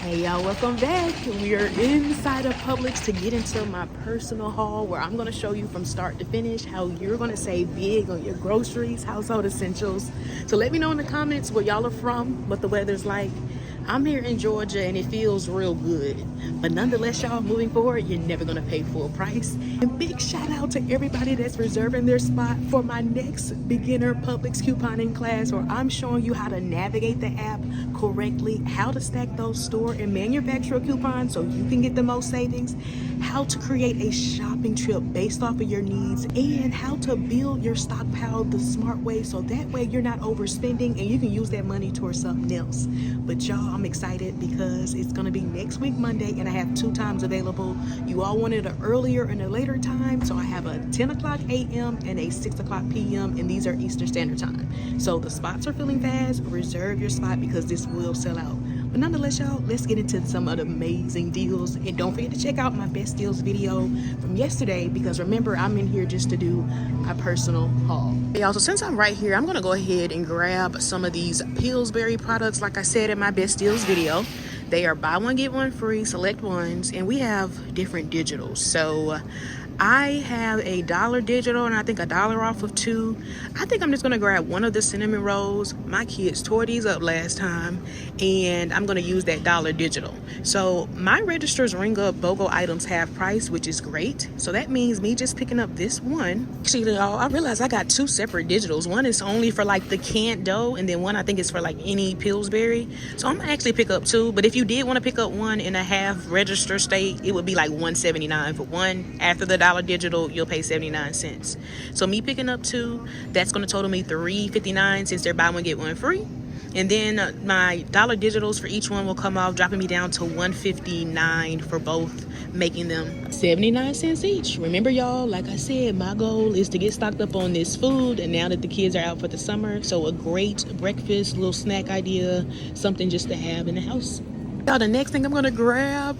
Hey y'all, welcome back. We are inside of Publix to get into my personal haul where I'm going to show you from start to finish how you're going to save big on your groceries, household essentials. So let me know in the comments where y'all are from, what the weather's like. I'm here in Georgia and it feels real good. But nonetheless, y'all, moving forward, you're never going to pay full price. And big shout out to everybody that's reserving their spot for my next beginner Publix couponing class where I'm showing you how to navigate the app correctly, how to stack those store and manufacturer coupons so you can get the most savings, how to create a shopping trip based off of your needs, and how to build your stockpile the smart way so that way you're not overspending and you can use that money towards something else. But y'all, I'm excited because it's gonna be next week Monday and I have 2 times available. You all wanted an earlier and a later time, so I have a 10 o'clock a.m. and a 6 o'clock p.m. and these are Eastern Standard Time. So the spots are filling fast. Reserve your spot because this will sell out. But nonetheless, y'all, let's get into some of the amazing deals. And don't forget to check out my best deals video from yesterday because remember, I'm in here just to do my personal haul. Hey, y'all, so since I'm right here, I'm gonna go ahead and grab some of these Pillsbury products. Like I said in my best deals video, they are buy one, get one free, select ones, and we have different digitals. So I have a $1 digital and I think $1 off of 2. I think I'm just gonna grab one of the cinnamon rolls. My kids tore these up last time and I'm gonna use that $1 digital. So my registers ring up BOGO items half price, which is great. So that means me just picking up this one. Actually, y'all, I realized I got 2 separate digitals. One is only for like the canned dough and then one I think is for like any Pillsbury. So I'm gonna actually pick up 2, but if you did want to pick up one in a half register state, it would be like $1.79 for one. After the $1 digital, you'll pay 79 cents. So me picking up 2, that's going to total me $3.59 since they're buy one get one free. And then my $1 digitals for each one will come off, dropping me down to $1.59 for both, making them 79 cents each. Remember, y'all, like I said, my goal is to get stocked up on this food. And now that the kids are out for the summer, so a great breakfast, little snack idea, something just to have in the house. Y'all, the next thing I'm gonna grab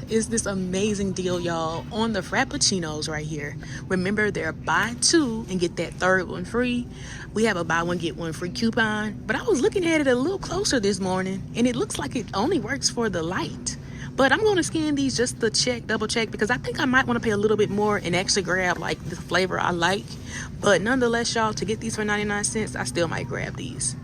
is this amazing deal, y'all, on the Frappuccinos right here. Remember, they're buy 2 and get that 3rd one free. We have a buy one get one free coupon, but I was looking at it a little closer this morning and it looks like it only works for the light. But I'm gonna scan these just to check, double check, because I think I might want to pay a little bit more and actually grab like the flavor I like. But nonetheless, y'all, to get these for 99 cents, I still might grab these.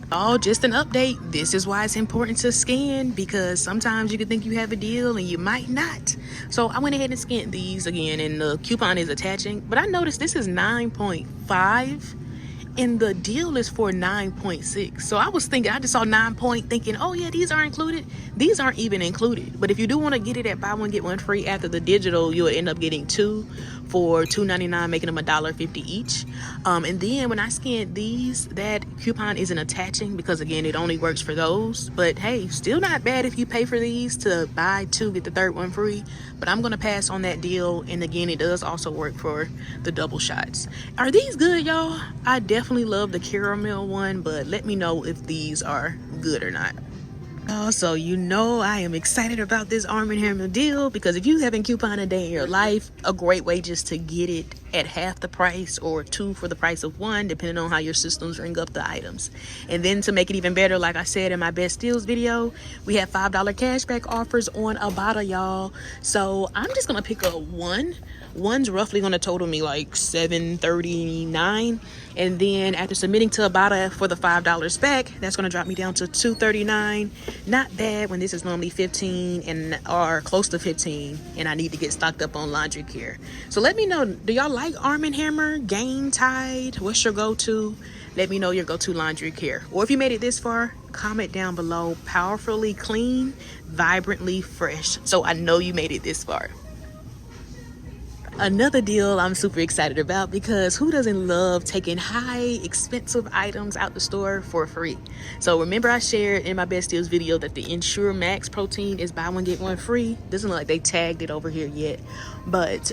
Oh, just an update. This is why it's important to scan, because sometimes you can think you have a deal and you might not. So I went ahead and scanned these again and the coupon is attaching, but I noticed this is 9.5 and the deal is for 9.6. So I was thinking, I just saw 9 point thinking, oh yeah, these are included. These aren't even included. But if you do want to get it at buy one get one free after the digital, you'll end up getting 2 for $2.99, making them $1.50 each. And then when I scanned these, that coupon isn't attaching because again, it only works for those. But hey, still not bad if you pay for these to buy 2, get the 3rd one free. But I'm gonna pass on that deal. And again, it does also work for the double shots. Are these good, y'all? I definitely love the caramel one, but let me know if these are good or not. Also, you know I am excited about this Arm & Hammer deal because if you haven't couponed a day in your life, a great way just to get it at half the price or 2 for the price of 1, depending on how your systems ring up the items. And then to make it even better, like I said in my best deals video, we have $5 cashback offers on Ibotta, y'all. So I'm just gonna pick up 1. One's roughly gonna total me like $7.39, and then after submitting to Ibotta for the $5 back, that's gonna drop me down to $2.39. Not bad when this is normally $15 and or close to $15, and I need to get stocked up on laundry care. So let me know, do y'all like Arm & Hammer, Gain, Tide? What's your go-to? Let me know your go-to laundry care. Or if you made it this far, comment down below. Powerfully clean, vibrantly fresh. So I know you made it this far. Another deal I'm super excited about because who doesn't love taking high expensive items out the store for free? So remember I shared in my best deals video that the Ensure Max protein is buy one get one free. Doesn't look like they tagged it over here yet, but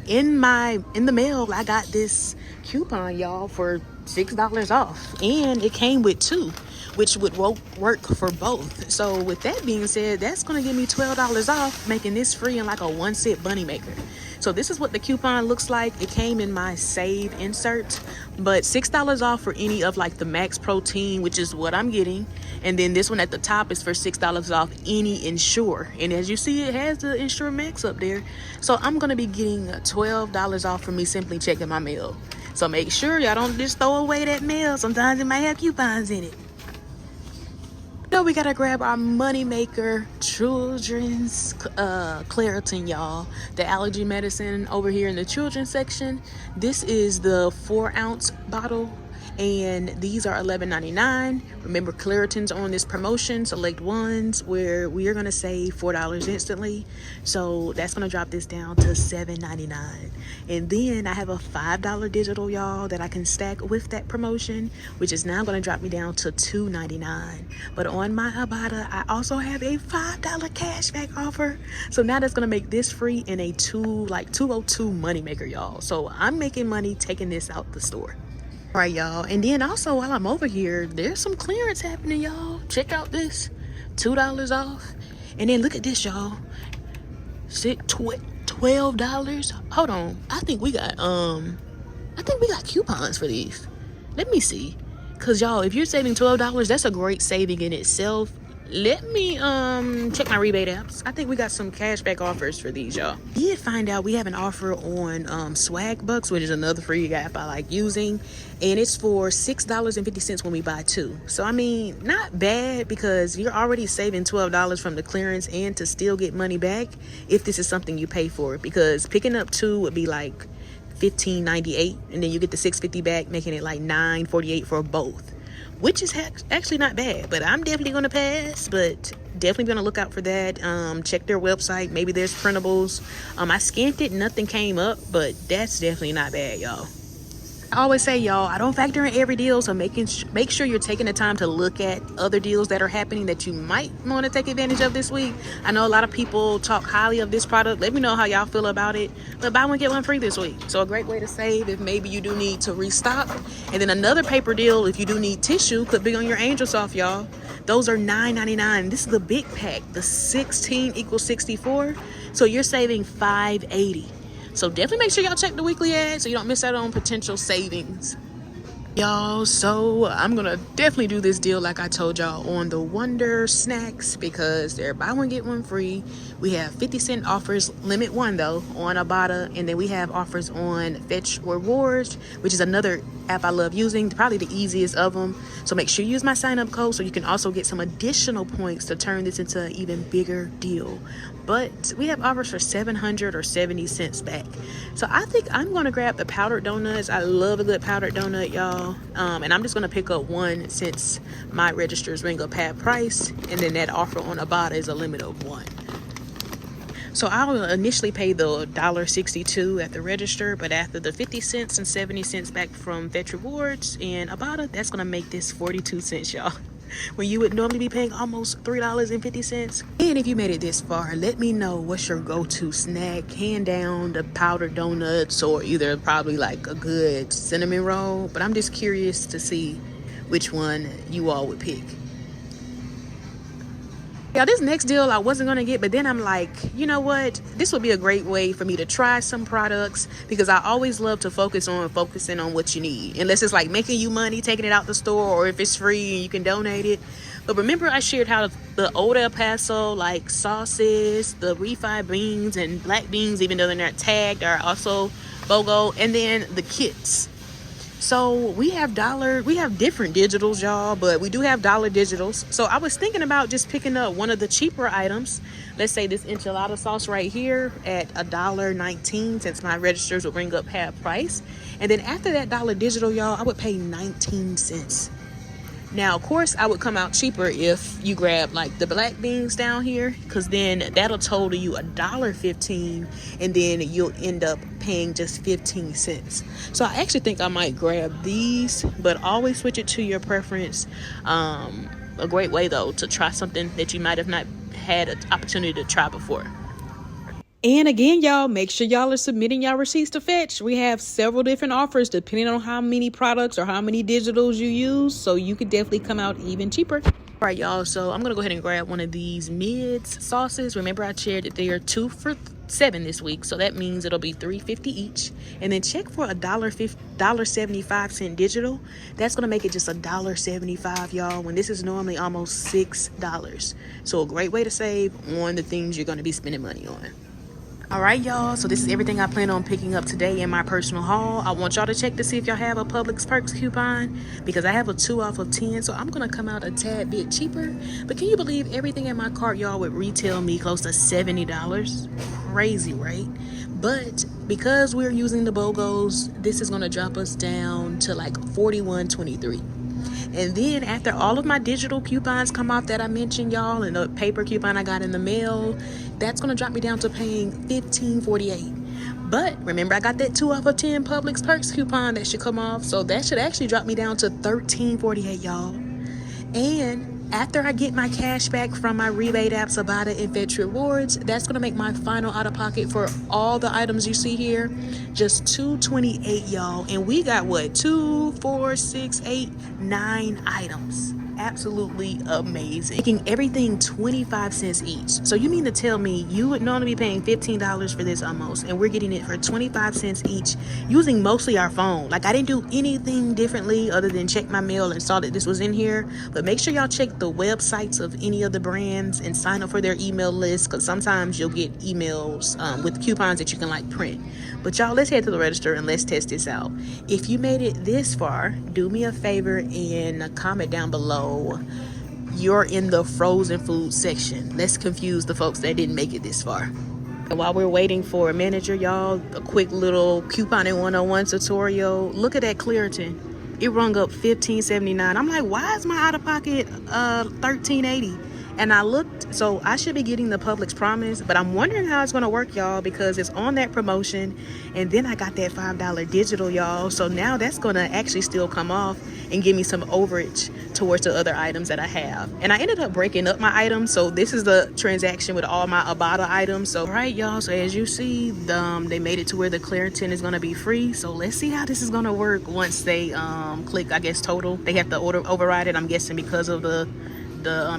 in the mail I got this coupon, y'all, for $6 off, and it came with 2, which would work for both. So with that being said, that's gonna give me $12 off, making this free and like a 1-cent bunny maker. So this is what the coupon looks like. It came in my save insert, but $6 off for any of like the max protein, which is what I'm getting. And then this one at the top is for $6 off any Ensure. And as you see, it has the Ensure Max up there. So I'm gonna be getting $12 off for me simply checking my mail. So make sure y'all don't just throw away that mail. Sometimes it might have coupons in it. No, we gotta grab our money maker, children's Claritin, y'all. The allergy medicine over here in the children's section. This is the 4-ounce bottle, and these are $11.99. Remember, Claritin's on this promotion, select ones, where we are gonna save $4 instantly. So that's gonna drop this down to $7.99. And then I have a $5 digital, y'all, that I can stack with that promotion, which is now gonna drop me down to $2.99. But on my Ibotta, I also have a $5 cashback offer. So now that's gonna make this free in a 202 moneymaker, y'all. So I'm making money taking this out the store. All right, y'all. And then also, while I'm over here, there's some clearance happening, y'all. Check out this, $2 off. And then look at this, y'all. $12. Hold on. I think we got coupons for these. Let me see. Cause y'all, if you're saving $12, that's a great saving in itself. Let me check my rebate apps. I think we got some cashback offers for these, y'all. Did find out we have an offer on Swag Bucks, which is another free app I like using, and it's for $6.50 when we buy 2. So I mean, not bad, because you're already saving $12 from the clearance and to still get money back if this is something you pay for, because picking up 2 would be like $15.98, and then you get the $6.50 back, making it like $9.48 for both, which is actually not bad. But I'm definitely going to pass, but definitely going to look out for that. Check their website. Maybe there's printables. I scanned it, nothing came up, but that's definitely not bad, y'all. I always say, y'all, I don't factor in every deal, so make sure you're taking the time to look at other deals that are happening that you might want to take advantage of this week. I know a lot of people talk highly of this product. Let me know how y'all feel about it. But buy one, get one free this week. So a great way to save if maybe you do need to restock. And then another paper deal, if you do need tissue, could be on your Angel Soft, y'all. Those are $9.99. This is the big pack. The 16 equals 64. So you're saving $5.80. So definitely make sure y'all check the weekly ad so you don't miss out on potential savings. Y'all, so I'm gonna definitely do this deal like I told y'all on the Wonder Snacks, because they're buy one get one free. We have 50-cent offers, limit one though, on Ibotta, and then we have offers on Fetch Rewards, which is another app I love using, probably the easiest of them. So make sure you use my sign-up code so you can also get some additional points to turn this into an even bigger deal. But we have offers for 700 or 70 cents back. So I think I'm gonna grab the powdered donuts. I love a good powdered donut, y'all. And I'm just gonna pick up one since my registers ring up half price, and then that offer on Ibotta is a limit of 1. So I will initially pay the $1.62 at the register, but after the 50 cents and 70 cents back from Fetch Rewards and Ibotta, that's gonna make this 42 cents, y'all. When you would normally be paying almost $3.50. And if you made it this far, let me know what's your go-to snack. Hand down the powdered donuts, or either probably like a good cinnamon roll. But I'm just curious to see which one you all would pick. Yeah, this next deal I wasn't gonna get, but then I'm like, you know what? This would be a great way for me to try some products, because I always love to focusing on what you need. Unless it's like making you money, taking it out the store, or if it's free and you can donate it. But remember I shared how the old El Paso, like sauces, the refried beans and black beans, even though they're not tagged, are also BOGO, and then the kits. So we have different digitals, y'all, but we do have dollar digitals. So I was thinking about just picking up one of the cheaper items. Let's say this enchilada sauce right here at $1.19, since my registers will bring up half price. And then after that dollar digital, y'all, I would pay 19 cents. Now, of course, I would come out cheaper if you grab like the black beans down here, because then that'll total you $1.15, and then you'll end up paying just 15 cents. So I actually think I might grab these, but always switch it to your preference. A great way though to try something that you might have not had an opportunity to try before. And again, y'all, make sure y'all are submitting y'all receipts to Fetch. We have several different offers depending on how many products or how many digitals you use, so you could definitely come out even cheaper. All right, y'all, so I'm gonna go ahead and grab one of these mids sauces. Remember, I shared that they are 2 for $7 this week, so that means it'll be $3.50 each. And then check for $1.75 digital. That's gonna make it just $1.75, y'all, when this is normally almost $6. So a great way to save on the things you're gonna be spending money on. All right, y'all, so this is everything I plan on picking up today in my personal haul. I want y'all to check to see if y'all have a Publix Perks coupon, because I have a 2 off of 10, so I'm gonna come out a tad bit cheaper. But can you believe everything in my cart, y'all, would retail me close to $70? Crazy, right? But because we're using the BOGOs, this is gonna drop us down to like $41.23. And then after all of my digital coupons come off that I mentioned, y'all, and the paper coupon I got in the mail, that's going to drop me down to paying $15.48. But remember, I got that 2 off of 10 Publix Perks coupon that should come off. So that should actually drop me down to $13.48, y'all. And after I get my cash back from my rebate apps, Ibotta and Fetch Rewards, that's going to make my final out-of-pocket for all the items you see here just $2.28, y'all. And we got, what, 2, 4, 6, 8, 9 items. Absolutely amazing. Making everything 25 cents each. So you mean to tell me you would normally be paying $15 for this almost, and we're getting it for 25 cents each using mostly our phone. Like, I didn't do anything differently other than check my mail and saw that this was in here. But make sure y'all check the websites of any of the brands and sign up for their email list, because sometimes you'll get emails with coupons that you can like print. But y'all, let's head to the register and let's test this out. If you made it this far, do me a favor and comment down below you're in the frozen food section. Let's confuse the folks that didn't make it this far. And while we're waiting for a manager, y'all, a quick little couponing 101 tutorial. Look at that Claritin. It rung up $15.79. I'm like, why is my out-of-pocket $13.80? And I looked, so I should be getting the Publix Promise, but I'm wondering how it's going to work, y'all, because it's on that promotion. And then I got that $5 digital, y'all. So now that's going to actually still come off and give me some overage towards the other items that I have. And I ended up breaking up my items. So this is the transaction with all my Ibotta items. So, all right, y'all. So as you see, they made it to where the Claritin is going to be free. So let's see how this is going to work once they click, I guess, total. They have to override it, I'm guessing, because of the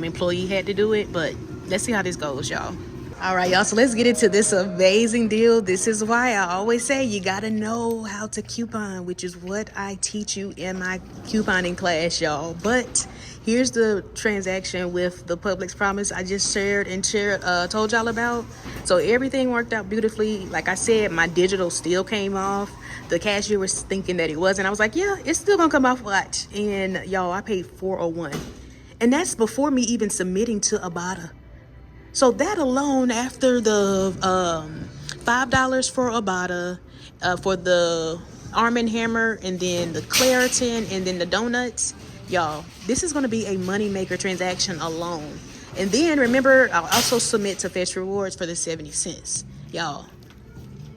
employee had to do it. But let's see how this goes, y'all. All right, y'all, so let's get into this amazing deal. This is why I always say you gotta know how to coupon, which is what I teach you in my couponing class, y'all. But here's the transaction with the Publix Promise I just told y'all about. So everything worked out beautifully. Like I said, my digital still came off. The cashier was thinking that it wasn't. I was like, yeah, it's still gonna come off, watch. And y'all, I paid $4.01. And that's before me even submitting to Ibotta. So that alone, after the $5 for Ibotta, for the Arm & Hammer, and then the Claritin, and then the donuts, y'all, this is going to be a moneymaker transaction alone. And then, remember, I'll also submit to Fetch Rewards for the 70 cents. Y'all,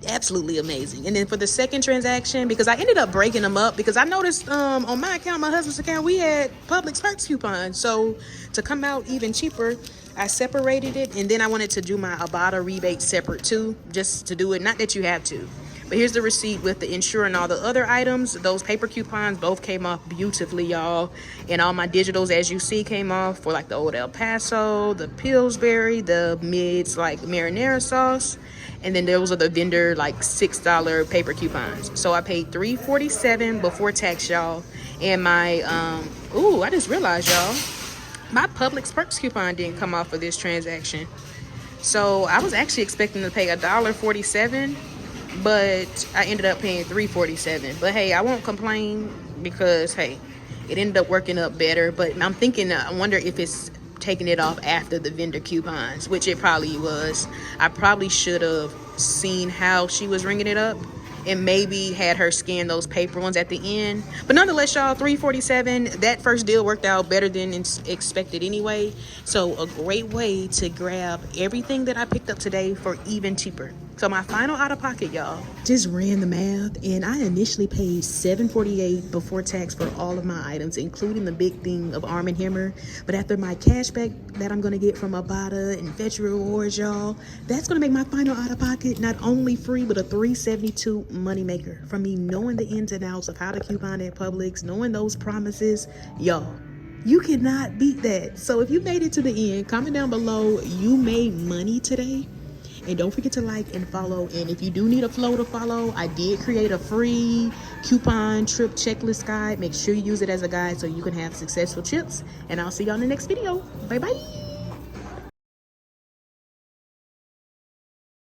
absolutely amazing. And then for the second transaction, because I ended up breaking them up, because I noticed on my account, my husband's account, we had Publix Perks coupons. So to come out even cheaper, I separated it, and then I wanted to do my Ibotta rebate separate too, just to do it. Not that you have to, but here's the receipt with the insure and all the other items. Those paper coupons both came off beautifully, y'all. And all my digitals, as you see, came off for like the old El Paso, the Pillsbury, the mids like marinara sauce. And then those are the vendor like $6 paper coupons. So I paid $3.47 before tax, y'all. And my, I just realized, y'all, my Publix Perks coupon didn't come off for this transaction. So I was actually expecting to pay $1.47, but I ended up paying $3.47. But hey, I won't complain, because hey, it ended up working up better. But I'm thinking, I wonder if it's taking it off after the vendor coupons, which it probably was. I probably should have seen how she was ringing it up and maybe had her scan those paper ones at the end. But nonetheless, y'all, $3.47, that first deal worked out better than expected anyway. So a great way to grab everything that I picked up today for even cheaper. So my final out of pocket, y'all, just ran the math, and I initially paid $7.48 before tax for all of my items, including the big thing of Arm & Hammer. But after my cash back that I'm gonna get from Ibotta and Fetch Rewards, y'all, that's gonna make my final out of pocket not only free, but a $3.72 moneymaker from me knowing the ins and outs of how to coupon at Publix, knowing those promises, y'all. You cannot beat that. So if you made it to the end, comment down below you made money today. And don't forget to like and follow. And if you do need a flow to follow, I did create a free coupon trip checklist guide. Make sure you use it as a guide so you can have successful trips. And I'll see you on the next video. Bye bye.